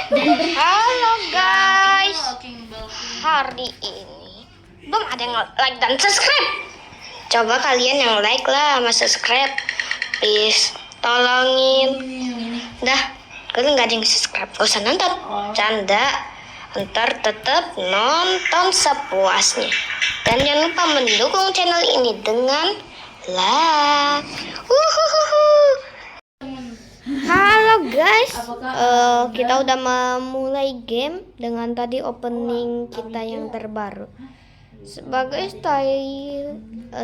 Halo guys, hari ini belum ada yang like dan subscribe. Coba kalian yang like lah sama subscribe, please tolongin. Dah, kalian nggak ada yang subscribe, gak usah nonton, canda. Ntar tetap nonton sepuasnya. Dan jangan lupa mendukung channel ini dengan like. Halo guys, kita udah memulai game dengan tadi opening kita yang terbaru sebagai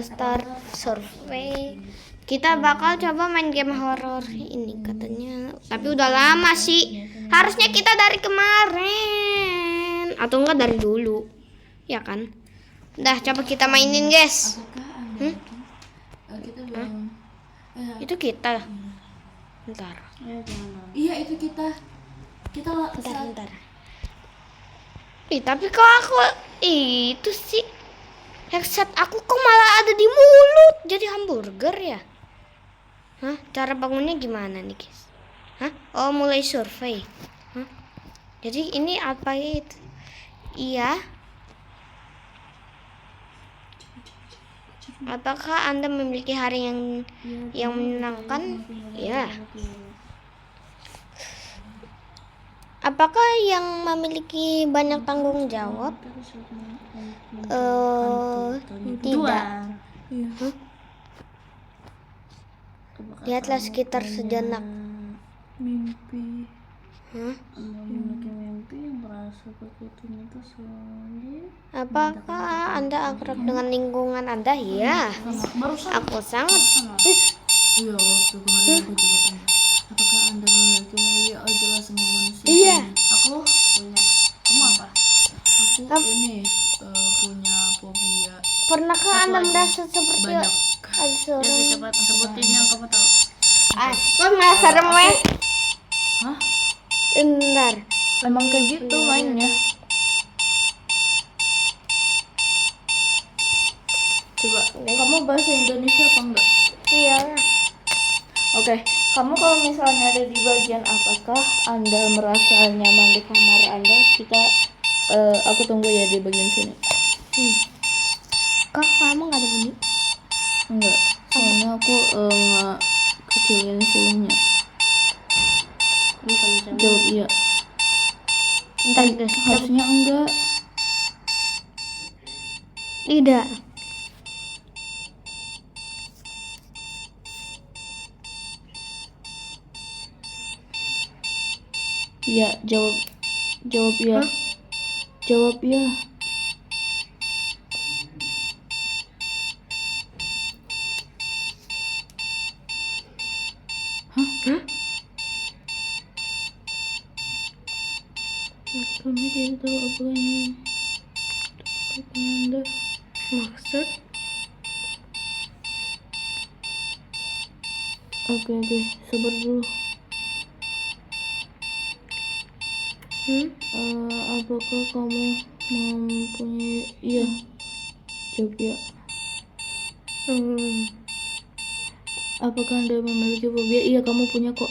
start survey. Kita bakal coba main game horror ini katanya, tapi udah lama sih. Harusnya kita dari kemarin atau enggak dari dulu, ya kan? Udah coba kita mainin guys. Itu kita. Bentar. Iya itu kita Bentar. Tapi kok aku itu sih headset aku kok malah ada di mulut jadi hamburger ya? Hah? Cara bangunnya gimana nih guys? Hah? Oh mulai survei. Hah? Jadi ini apa itu? Iya. Apakah Anda memiliki hari yang menyenangkan? Ya. Apakah yang memiliki banyak tanggung jawab? Tidak. Hah? Lihatlah sekitar sejenak. Mimpi. Hah? Memiliki mimpi yang merasa begitu itu soalnya. Apakah Anda akrab dengan lingkungan Anda? Ya. Aku sangat. Iya waktu kemarin aku juga tanya. Apakah Anda memiliki mulia? Oh jelas semua manusia. Iya. Aku punya. Kamu apa? Aku ini punya fobia. Pernahkah Anda merasa seperti Banyak. ada seorang? Cepat sebutin yang kamu tahu. Kok malah serem weh? Hah? Bentar. Emang kayak gitu mainnya. Coba kamu bahasa Indonesia apa enggak? Iya. Oke, kamu kalau misalnya ada di bagian apakah Anda merasa nyaman di kamar Anda? Aku tunggu ya di bagian sini. Kok kamu nggak ada bunyi? Enggak, soalnya aku nggak kecilin volume-nya. Jawab iya. Bentar guys. Harusnya enggak. Tidak. Iya, jawab iya. Hah? Jawab iya. Hah? Kami tidak tahu apa ini. Anda Maksud? Oke, sabar dulu. Apakah kamu mempunyai? Iya. Jawab ya. Apakah Anda memiliki fobia? Iya, kamu punya kok.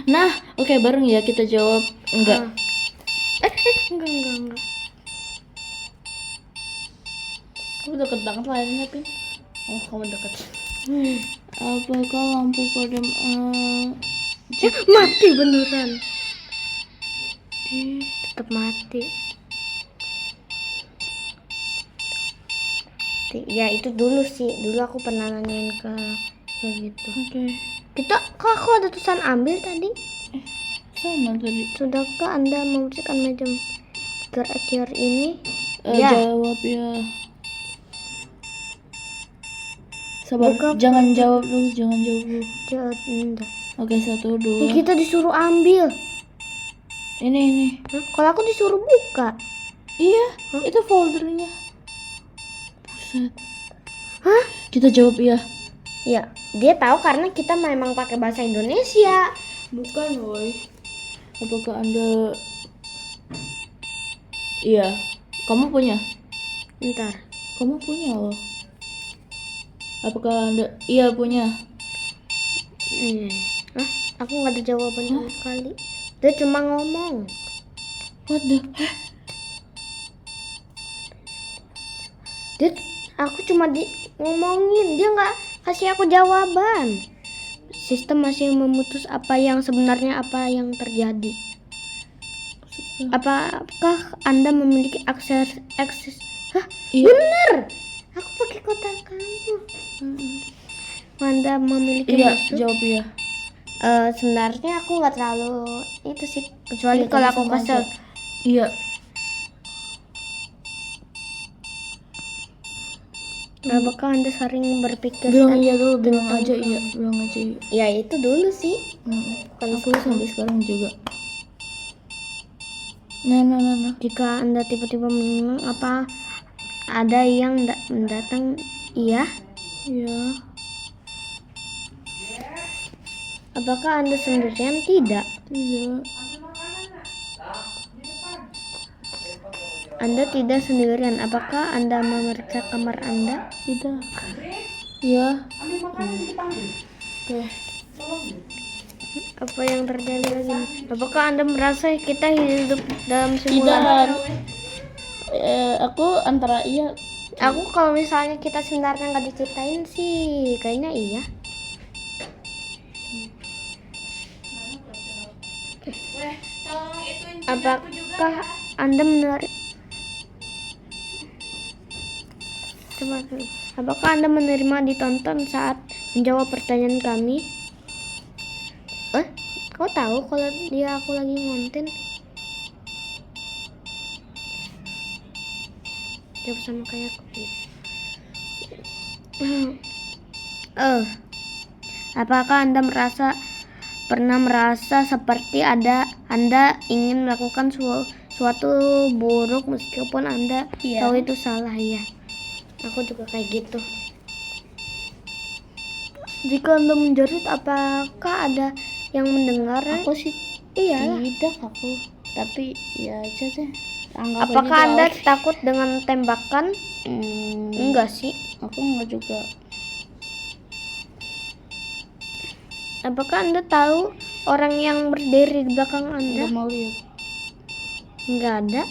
Nah, oke, bareng ya kita jawab enggak. Enggak. Kamu deket banget lainnya, Pin. Oh, kamu deket. Apakah lampu padam Mati beneran. Tetap mati. Ya itu dulu sih. Dulu aku pernah nanyain ke kayak gitu. Oke. Kok aku ada tulisan ambil tadi? Sama tadi. Sudahkah Anda membersihkan meja ekor ini? Jawab ya. Sabar, jangan jawab dulu. Jawab enggak. Oke, 1, 2. Kita disuruh ambil. Ini. Kalau aku disuruh buka. Iya, itu foldernya. Buset. Hah? Kita jawab iya. Ya, dia tahu karena kita memang pakai bahasa Indonesia. Bukan, boy. Apakah Anda? Iya. Kamu punya? Bentar. Kamu punya loh. Apakah Anda? Iya, punya. Hah? Aku nggak ada jawaban sama sekali. Dia cuma ngomong. What the? Dia, aku cuma ngomongin. Dia nggak kasih aku jawaban. Sistem masih memutus apa yang sebenarnya apa yang terjadi. Apakah Anda memiliki akses? Hah? Iya. Bener. Aku pakai kotak kamu. Anda memiliki Iya, musuh? jawab iya. Sebenarnya aku nggak terlalu itu sih, kecuali Iya, kalau kamu aku sama kesel. aja. Iya. Apakah Anda sering berpikir? Bilang iya dulu, bilang aja iya, bilang aja iya. Ya itu dulu sih. Kan aku sampai sekarang juga. Nah. Jika Anda tiba-tiba menang, apa ada yang mendatang? Iya. Iya. Apakah Anda sendirian? Tidak. Tidak. Anda tidak sendirian. Apakah Anda memeriksa kamar Anda? Tidak. Iya. Oke. Apa yang terjadi lagi? Apakah Anda merasa kita hidup dalam Tidak. simulasi? Aku antara iya. Aku kalau misalnya kita sebenarnya nggak diceritain sih, kayaknya iya. Apakah Anda menarik? Coba dulu. Apakah Anda menerima ditonton saat menjawab pertanyaan kami? Kau tahu kalau dia aku lagi ngonten? Jawab sama kayak aku. Apakah Anda pernah merasa seperti Anda ingin melakukan suatu buruk meskipun Anda Iya. tahu itu salah? Ya, aku juga kayak gitu. Jika Anda menjerit, apakah ada yang mendengar? Aku sih Iya. tidak aku. Tapi ya aja deh. Anggap Apakah aja Anda dia takut dengan tembakan? Enggak sih. Aku enggak juga. Apakah Anda tahu orang yang berdiri di belakang Anda? Enggak mau lihat. Enggak ada.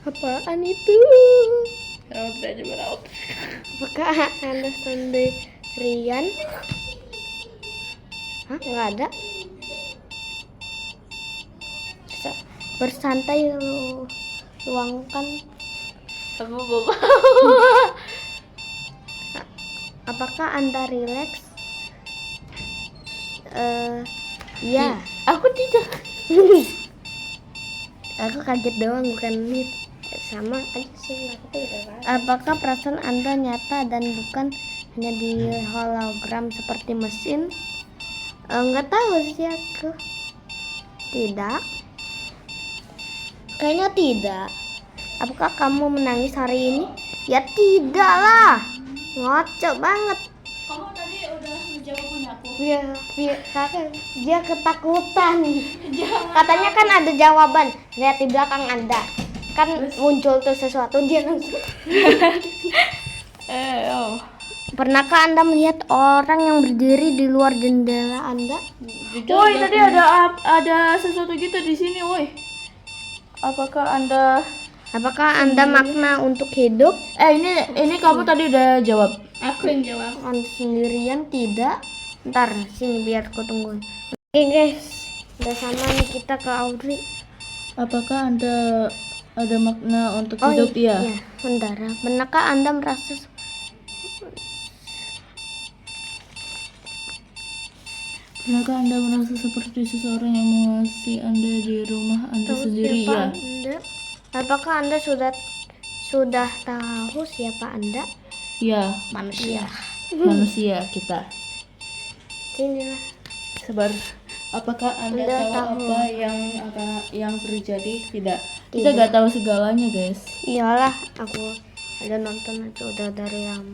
Apaan itu? Raut aja beraut. Apakah Anda sendirian? Hah? Enggak ada. Bersantai luangkan. Aku bawa. Apakah Anda rileks? Iya. Aku tidak. Aku kaget doang, bukan nih. Sama aja sih. Apakah perasaan Anda nyata dan bukan hanya di hologram seperti mesin? Nggak tahu sih aku. Tidak. Kayaknya tidak. Apakah kamu menangis hari ini? Ya tidak lah. Ngaco banget. Kamu tadi udah menjawab punya aku. Dia ketakutan. Katanya kan ada jawaban. Lihat di belakang Anda. Kan muncul tuh sesuatu, dia langsung. Pernahkah Anda melihat orang yang berdiri di luar jendela Anda? Woi, tadi ada sesuatu gitu di sini, woi. Apakah Anda makna untuk hidup? ini kamu tadi udah jawab. Aku yang jawab. Anda sendirian? Tidak. Ntar sini biar aku tungguin. Oke guys, udah sama nih kita ke Audrey. Apakah Anda ada makna untuk hidup? Iya. Bentar. Pernahkah Anda merasa seperti seseorang yang mengasihi Anda di rumah Anda tahu sendiri? siapa Ya. Anda? Apakah Anda sudah tahu siapa Anda? Ya, Manusia. manusia kita. Sini lah. Sabar. Apakah Anda Anda tahu tahu. apa yang terjadi? Tidak. Kita nggak tahu segalanya, guys. Iyalah, aku ada nonton aja udah dari lama.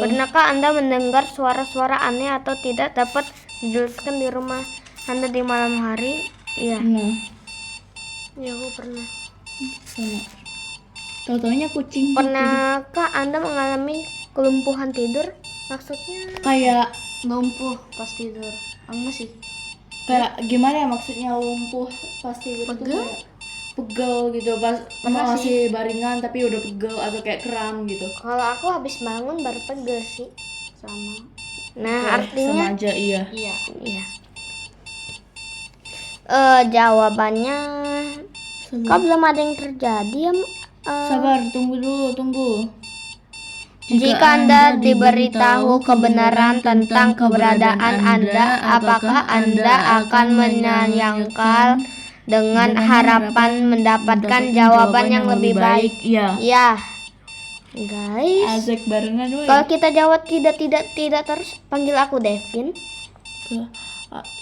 Pernahkah Anda mendengar suara-suara aneh atau tidak dapat dijelaskan di rumah Anda di malam hari? Iya. Nah, Ya, aku pernah. sama. Tahu-taunya kucing. Pernahkah Anda mengalami kelumpuhan tidur? Maksudnya Kayak lumpuh pas tidur. Enggak sih. kayak gimana ya maksudnya lumpuh pasti gitu tuh Pegel? kayak pegel gitu pas Pernah masih baringan tapi udah pegel atau kayak kram gitu. kalau aku habis bangun baru pegel sih. Sama. Nah, Sama artinya aja iya. Iya. iya. Jawabannya kok belum ada yang terjadi ya? Sabar, tunggu dulu, tunggu. Jika Anda diberitahu kebenaran tentang keberadaan Anda, apakah Anda akan menyangkal dengan harapan mendapatkan jawaban yang lebih baik? Iya. Ya, guys. Azek barengan woy. Kalau kita jawab tidak terus, panggil aku Devin.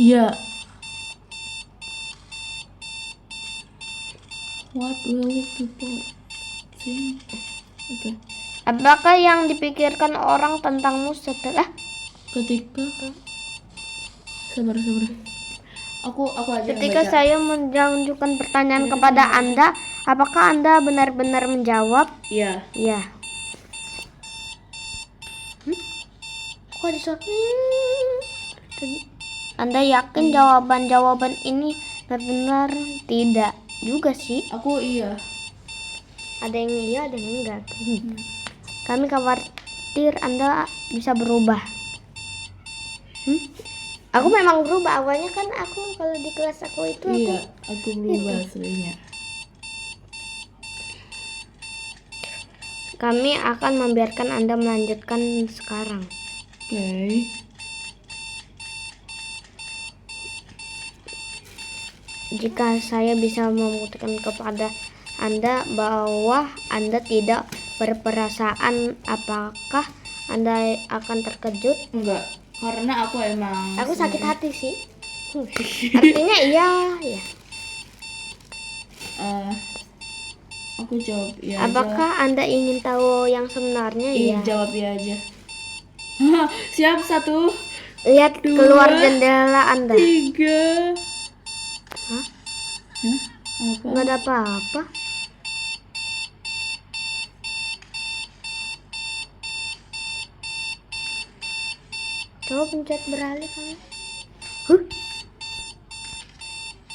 Iya. What will people think? Oke. Apakah yang dipikirkan orang tentangmu setelah Ketika sabar. Aku aja yang ketika baca. saya mengajukan pertanyaan kepada Anda, apakah Anda benar-benar menjawab? Iya. Iya. Kok ada suara? Anda yakin jawaban ini benar-benar? Tidak juga sih. Aku iya. Ada yang iya, ada yang enggak. Kami khawatir Anda bisa berubah. Aku memang berubah. Awalnya kan aku kalau di kelas aku itu Iya, aku berubah aslinya. kami akan membiarkan Anda melanjutkan sekarang. Oke. Jika saya bisa membuktikan kepada Anda bahwa Anda tidak berperasaan, apakah Anda akan terkejut? Enggak, karena aku emang Aku sakit hati sih. Artinya iya, ya. Aku jawab iya aja. Apakah Anda ingin tahu yang sebenarnya? Iya, Iya. jawab iya aja. Siap, 1, Lihat keluar jendela Anda. 3. Hah? Apa? Nggak ada apa-apa. Coba pencet beralih kamu.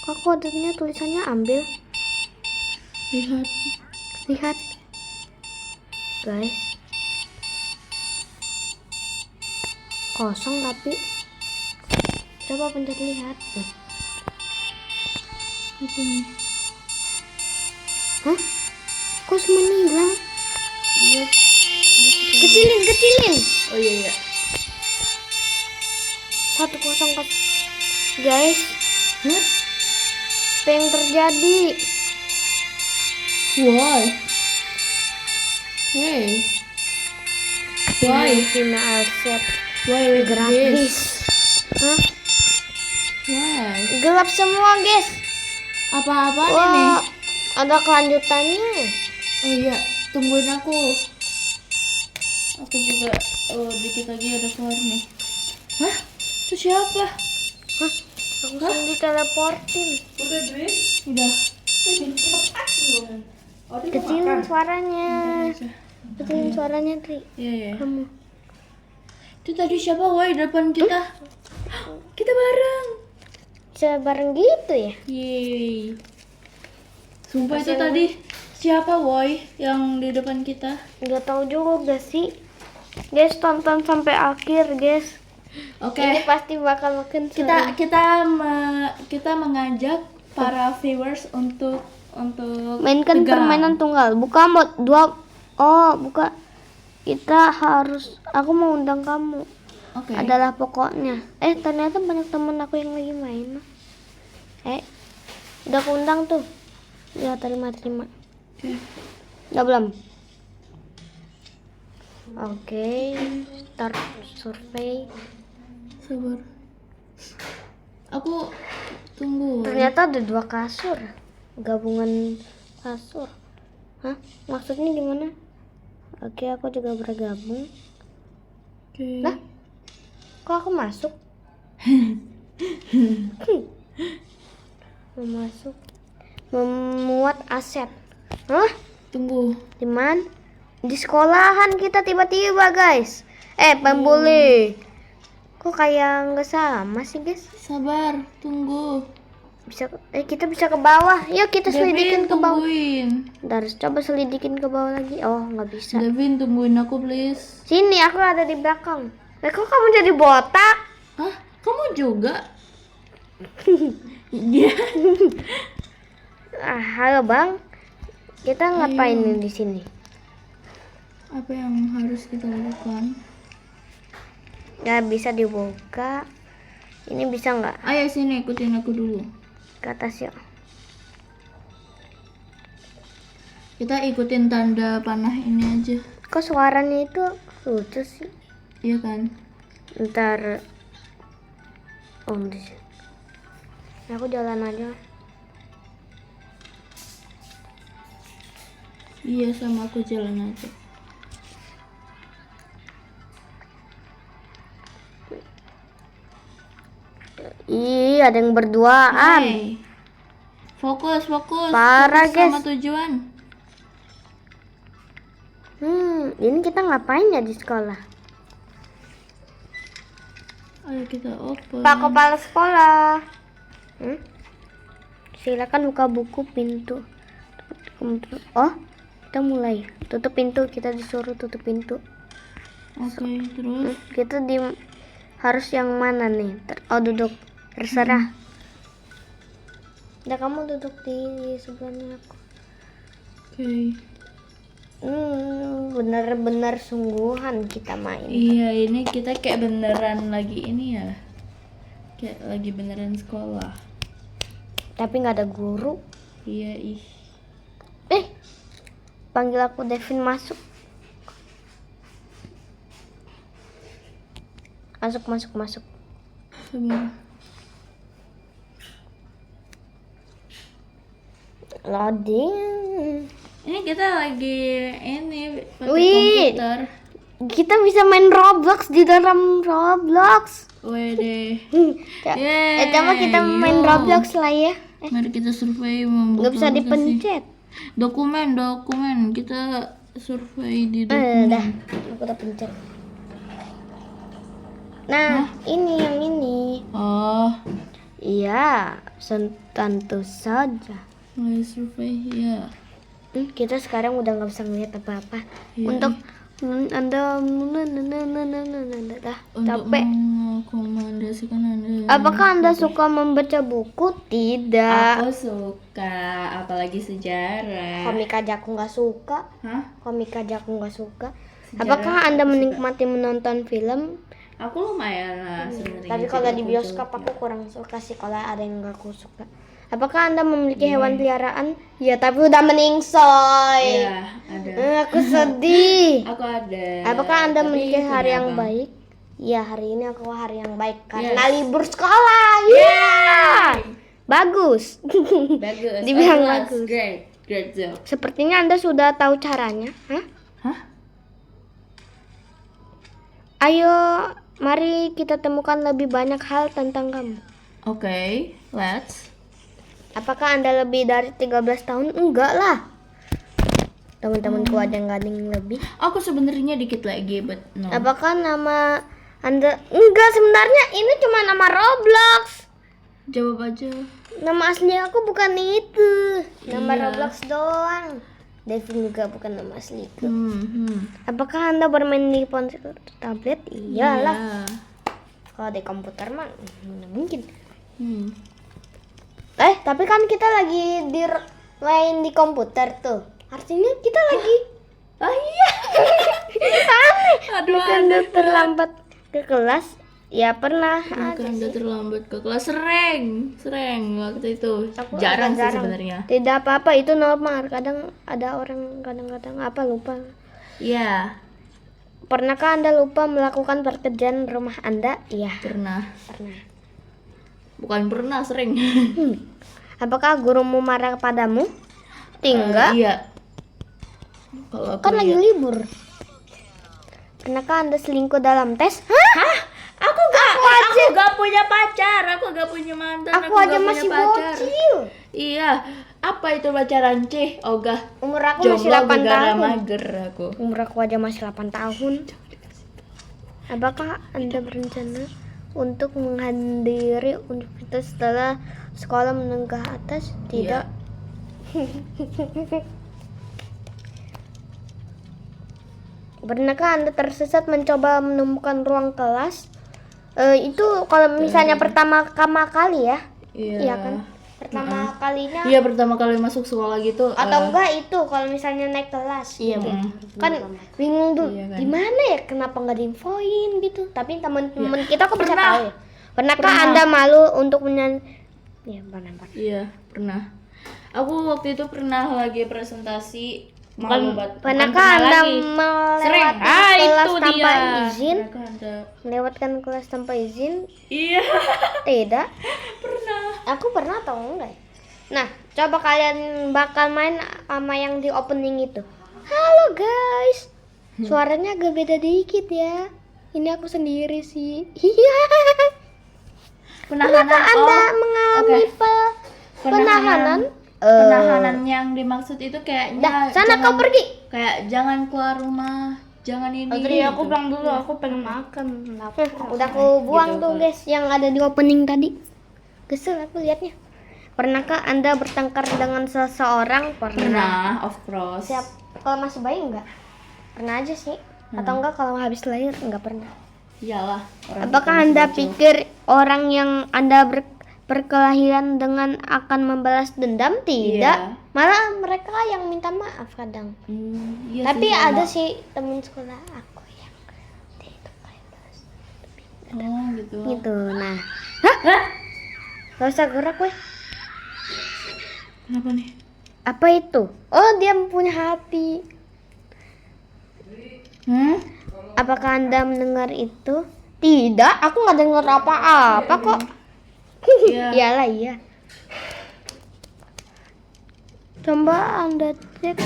Kok kodenya tulisannya ambil? Lihat. Lihat, guys. Kosong tapi. Coba pencet lihat. Apa nih? Hah? Kok semuanya hilang? Iya. Kecilin. Oh iya. 1-0 guys. Hah? Apa yang terjadi? Why? Hey. Why? Final set Why with gratis. this? Hah? Why? Gelap semua guys. Apa-apa nih? Wah, ada kelanjutannya. Oh iya, tungguin aku. Aku juga dikit lagi ada keluar nih. Hah? Itu siapa? Hah? Langsung diteleportin. Udah duit? Udah. Kecilin suaranya. Kecilin suaranya, Tri. Iya. Kamu. Itu tadi siapa woi depan kita? Kita bareng. Bisa bareng gitu ya? Yeay. Sumpah itu tadi siapa woi yang di depan kita? Nggak tahu juga sih. Guys, tonton sampai akhir, guys. Oke. Ini pasti bakal makin seru. Kita mengajak para viewers untuk Mainkan tegang. permainan tunggal. Buka mod 2. Oh, buka. Aku mau undang kamu. Oke. Adalah pokoknya. Ternyata banyak temen aku yang lagi main. Udah aku undang tuh. Ya, terima. Oke. Udah belum? Oke, start survei. Sabar. Aku tunggu. Ternyata ada 2 kasur. Gabungan kasur. Hah? Maksudnya gimana? Oke, aku juga bergabung. Oke. Lah? Kok aku masuk? Masuk. Memuat aset. Hah? Tunggu. Di mana? Di sekolahan kita tiba-tiba, guys. Pembuli. Kok kayak nggak sama sih guys? Sabar, tunggu. Kita bisa ke bawah. Yuk kita selidikin Devin, ke bawah. tungguin. Ntar coba selidikin ke bawah lagi. Oh nggak bisa. Devin, tungguin aku please. Sini aku ada di belakang. Kok kamu jadi botak? Hah? Kamu juga? Iya. Halo bang. Kita ngapain Ayo. di sini? Apa yang harus kita lakukan? Nggak bisa dibuka. Ini bisa nggak? Ayo sini, ikutin aku dulu. Ke atas yuk. Kita ikutin tanda panah ini aja. Kok suaranya itu lucu sih? Iya kan? Ntar. Oh di sini. Aku jalan aja. Iya, sama aku jalan aja. Ih, ada yang berduaan. Hey. Fokus. Parah, Fokus sama guys. tujuan. Ini kita ngapain ya di sekolah? Ayo kita open. Pak Kepala Sekolah. Silakan buka buku pintu. Oh, kita mulai. Tutup pintu, kita disuruh tutup pintu. Oke, terus. Kita harus yang mana nih? Duduk. Terserah. Udah kamu duduk di sebelahnya aku. Oke. Bener-bener sungguhan kita main. Iya, ini kita kayak beneran lagi ini ya. Kayak lagi beneran sekolah. Tapi nggak ada guru. Iya, ih. Panggil aku Devin masuk. Masuk. Sabar. Loading. Ini kita lagi ini pakai Wih. komputer. Kita bisa main Roblox di dalam Roblox. Wede. Yeay, coba kita main yo. Roblox lah ya. Mari kita survei Nggak bisa lokasi. dipencet. Dokumen. Kita survei di Dah, dokumen. aku udah pencet. Nah, ini yang ini. Oh, Iya, tentu saja. mulai survei ya. Kita sekarang udah nggak bisa ngeliat apa-apa. Iya. Untuk Anda Untuk capek. mengakomodasikan Anda. Apakah Anda suka membaca buku? Tidak. Aku suka, apalagi sejarah. Komik aja aku nggak suka. Hah? Komik aja aku nggak suka. Sejarah Apakah Anda aku menikmati menonton film? Aku lumayan lah sebenarnya. Tapi jadi kalau di aku bioskop juga. aku kurang suka sih kalau ada yang nggak aku suka. Apakah Anda memiliki hewan peliharaan? Ya, tapi udah meningsoy. Iya, ada. Aku sedih. Aku ada. Apakah Anda Tapi memiliki punya hari yang abang. baik? Ya, hari ini aku hari yang baik karena Yes. libur sekolah. Ya. Bagus. Bagus. Dibilang Bagus. bagus. Great job. Sepertinya Anda sudah tahu caranya. Hah? Ayo, mari kita temukan lebih banyak hal tentang kamu. Oke, let's. Apakah Anda lebih dari 13 tahun? Enggak lah. Teman-temanku ada yang lebih. Aku sebenarnya dikit lagi, but no. Apakah nama Anda? Enggak, sebenarnya ini cuma nama Roblox. Jawab aja. Nama asli aku bukan itu. Nama Iya. Roblox doang. Devin juga bukan nama asliku. Hmm. Apakah Anda bermain di ponsel atau tablet? Iyalah. Iya. Kalau di komputer mah mana mungkin. Hmm. Tapi kan kita lagi main di komputer tuh. Artinya kita lagi. Oh iya. Aneh. Aduh, Bukan aneh. terlambat ke kelas. Ya pernah. Bukan udah terlambat ke kelas sering waktu itu. Aku Jarang agak sih sebenarnya. Tidak apa-apa, itu normal. Kadang ada orang kadang-kadang apa lupa. Iya, Pernahkah Anda lupa melakukan pekerjaan rumah Anda? Iya, pernah. pernah. Bukan pernah, sering. Apakah gurumu marah padamu? Tidak. Iya. Kalau aku Kan lagi iya. libur. Pernahkah Anda selingkuh dalam tes? Hah? Aku gak punya pacar, aku gak punya mantan, Aku aja gak masih punya pacar. bocil. Iya, apa itu pacaran cih? Ogah. Umur aku masih 8 gara tahun. mager aku. Umur aku aja masih 8 tahun. Apakah Anda berencana untuk menghadiri universitas setelah sekolah menengah atas? Tidak. Pernahkah Anda tersesat mencoba menemukan ruang kelas? Itu kalau misalnya pertama kali ya. Iya kan? Pertama kalinya. Iya, pertama kali masuk sekolah gitu. Atau enggak itu kalau misalnya naik kelas. Iya, gitu. Bang. Kan bingung tuh. Iya kan. Gimana ya? Kenapa nggak diinfoin gitu? Tapi teman-teman kita kok bisa Pernah. tahu ya? Pernahkah Pernah. Anda malu untuk Ya, pernah. Iya, pernah. Aku waktu itu pernah lagi presentasi malu banget. Pernahkah Anda melewati kelas itu tanpa dia. izin? Pernahkah Anda? Melewatkan kelas tanpa izin? Iya, Tidak. pernah. Aku pernah atau enggak? Nah, coba kalian bakal main sama yang di opening itu. Halo guys. Suaranya agak beda dikit ya. Ini aku sendiri sih. Iya. Penahanan. Kenapa Anda Oh, mengalami penahanan? Penahanan yang dimaksud itu kayaknya Dah, sana kau pergi. Kayak jangan keluar rumah, jangan ini. Tadi aku gitu. bilang dulu, aku pengen makan. Udah aku buang Gitu, tuh guys yang ada di opening tadi. Kesel aku liatnya. Pernahkah Anda bertengkar dengan seseorang? Pernah, of course. Siap. Kalau masih bayi enggak? Pernah aja sih. Atau enggak kalau habis lahir enggak pernah. Iyalah. orang Apakah kita Anda masih pikir orang yang Anda berkelahian dengan akan membalas dendam? Tidak. Iya. Malah mereka yang minta maaf kadang. kecil. Iya Tapi sih, sama. ada sih temen sekolah aku yang tidak kayak balas. Oh, gitu. Gitu. Nah. Hah? Gak usah gerak weh. Kenapa nih? Apa itu? Oh, dia punya hati. Apakah Anda mendengar itu? Tidak, aku nggak dengar apa-apa kok. Iya. Iyalah iya. Coba Anda cek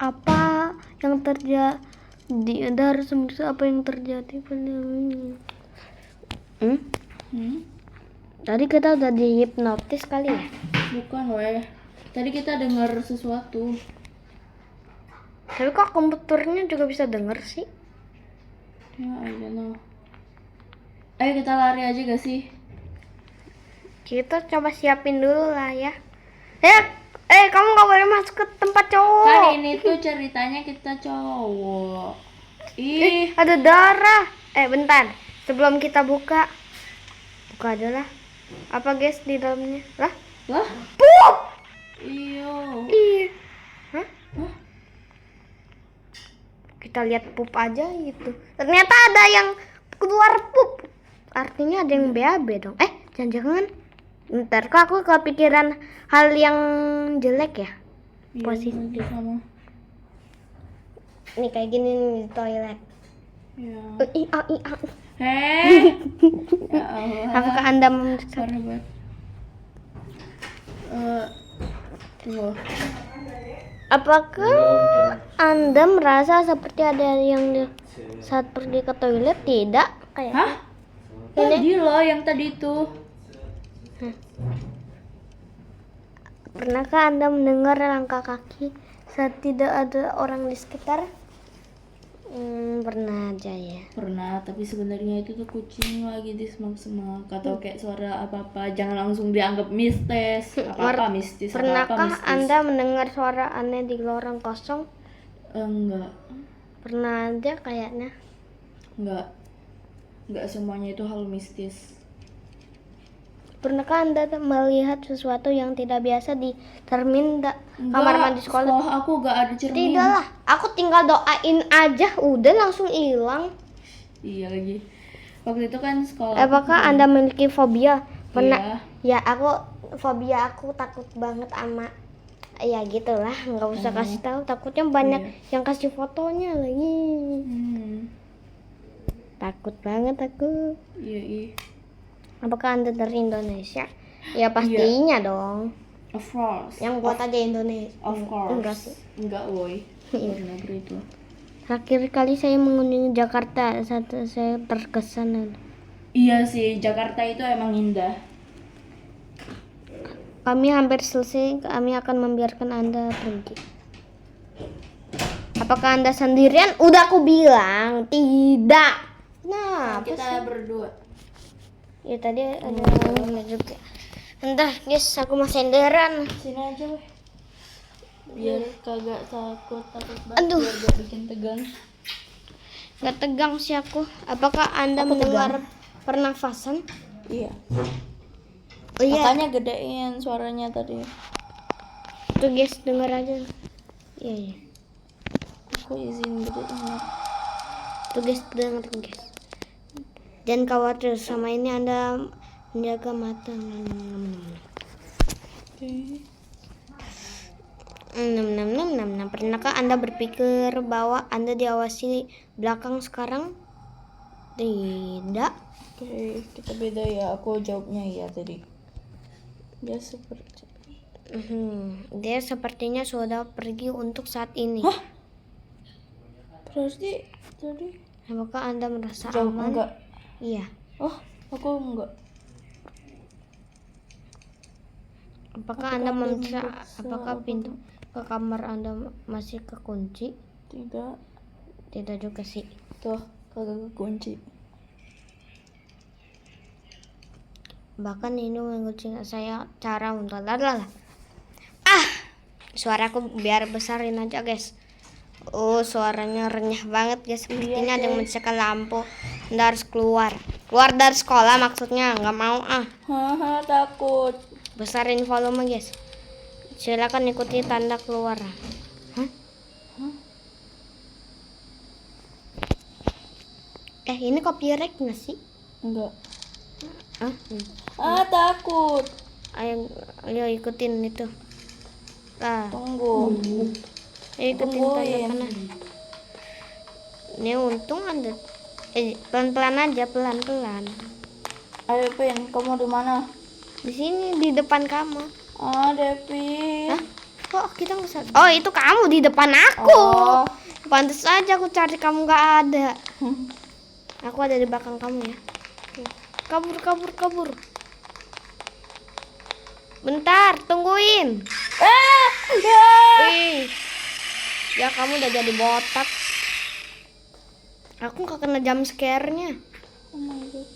apa yang terjadi. Anda harus meriksa apa yang terjadi pada ini. Tadi kita udah dihipnotis kali ya? Bukan, weh. Tadi kita dengar sesuatu. Tapi kok komputernya juga bisa denger sih? Ya, I don't know. Ayo kita lari aja gak sih? Kita coba siapin dulu lah ya. Kamu nggak boleh masuk ke tempat cowok. Kan ini tuh ceritanya kita cowok. Ih, Ada darah. Bentar. Sebelum kita buka aja lah. Apa guys di dalamnya? Lah? lah. Pup! Iyo. Ih. Hah? Hah? Kita lihat pup aja gitu. Ternyata ada yang keluar pup. Artinya ada yang BAB dong. Jangan-jangan. Ntar kok aku kepikiran hal yang jelek ya. Iya, Positif. sama. Nih kayak gini nih di toilet. Ya. Iya. Heh. Ya Allah. Apakah Anda memeriksa? Parah banget. Tunggu. Apakah Anda merasa seperti ada yang saat pergi ke toilet? Tidak, kayak. Hah? Tadi loh yang tadi itu. Pernahkah Anda mendengar langkah kaki saat tidak ada orang di sekitar? Pernah aja ya. Pernah, tapi sebenarnya itu tuh kucing lagi di semak-semak atau kayak suara apa-apa. Jangan langsung dianggap mistis. Apa-apa mistis, apa-apa Pernahkah mistis. Anda mendengar suara aneh di lorong kosong? Enggak. Pernah aja kayaknya. Enggak semuanya itu hal mistis. Pernahkah Anda melihat sesuatu yang tidak biasa di cermin kamar mandi sekolah? Sekolah aku gak ada cermin. Tidak lah, aku tinggal doain aja, udah langsung hilang. Iya lagi. Waktu itu kan sekolah. Apakah Anda memiliki fobia? Pernah? Iya. Ya, fobia aku takut banget sama ya gitulah, nggak usah kasih tahu. Takutnya banyak yang kasih fotonya lagi. Takut banget aku. Iya. Apakah Anda dari Indonesia? Ya pastinya dong. Of course. Yang buat aja Indonesia. Of course. Enggak sih. Enggak, woi. Iya. Negeri itu. Terakhir kali saya mengunjungi Jakarta, saya terkesan. Iya sih, Jakarta itu emang indah. Kami hampir selesai, kami akan membiarkan Anda pergi. Apakah Anda sendirian? Udah aku bilang, tidak. Nah, apa sih? kita berdua. Ya tadi ada yang juga. Entah guys, aku mau senderan. Sini aja weh. Biar kagak takut banget. Aduh. Biar gak bikin tegang. Gak tegang sih aku. Apakah Anda Aku mendengar pernafasan? Iya. Oh iya, Makanya gedein suaranya tadi. tuh guys, denger aja. Iya, iya. Aku izin gedein ya. Tuh guys, denger guys. Jangan khawatir, sama ini Anda menjaga mata. Oke. Pernahkah Anda berpikir bahwa Anda diawasi belakang sekarang? Tidak. Oke, kita beda ya. Aku jawabnya iya tadi. Dia seperti. Dia sepertinya sudah pergi untuk saat ini. Hah? Berarti tadi Apakah Anda merasa jawab aman? enggak? Iya. Oh, aku enggak. Apakah Apakah Anda Anda memeriksa memeriksa apakah pintu ke kamar Anda masih kekunci? Tidak. Tidak juga sih. Tuh, kagak kekunci. Bahkan ini mengunci saya cara untuk suaraku biar besarin aja guys. Oh, suaranya renyah banget guys. Sepertinya ada yang mencekal lampu. Anda harus keluar dari sekolah maksudnya. Nggak mau Haha, takut. besarin volume guys. Silakan ikuti tanda keluar. Hah? Ini copyright nggak sih? Enggak. Ah, Takut. ayo ikutin itu. Tunggu. Ikutin tanda kanan. Ini untung ada. Pelan-pelan aja, pelan-pelan. Ayo Pin, kamu di mana? Di sini di depan kamu. Devi. Hah? Kok kita nggak sadar? Oh, itu kamu di depan aku. Oh. Pantes aja aku cari kamu nggak ada. Aku ada di belakang kamu ya. Kabur. Bentar, tungguin. Wih. Ya kamu udah jadi botak. Aku nggak kena jump scare-nya. Oh my god.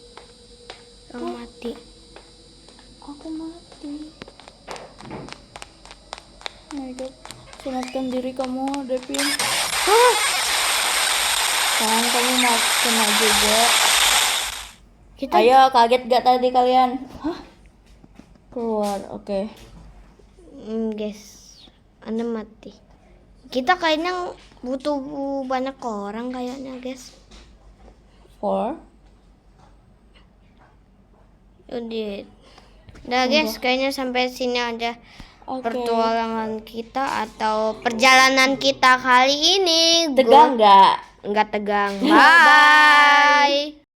Kamu mati. Aku mati. Oh my god. Selamatkan diri kamu, Devin. Kan kamu mau kena juga. Kita Ayo, kaget gak tadi kalian? Hah? Keluar, oke. guys, Anda mati. Kita kayaknya butuh banyak orang kayaknya guys. 4. Udah guys, kayaknya sampai sini aja Oke. pertualangan kita atau perjalanan kita kali ini. Tegang nggak? Nggak tegang. Bye.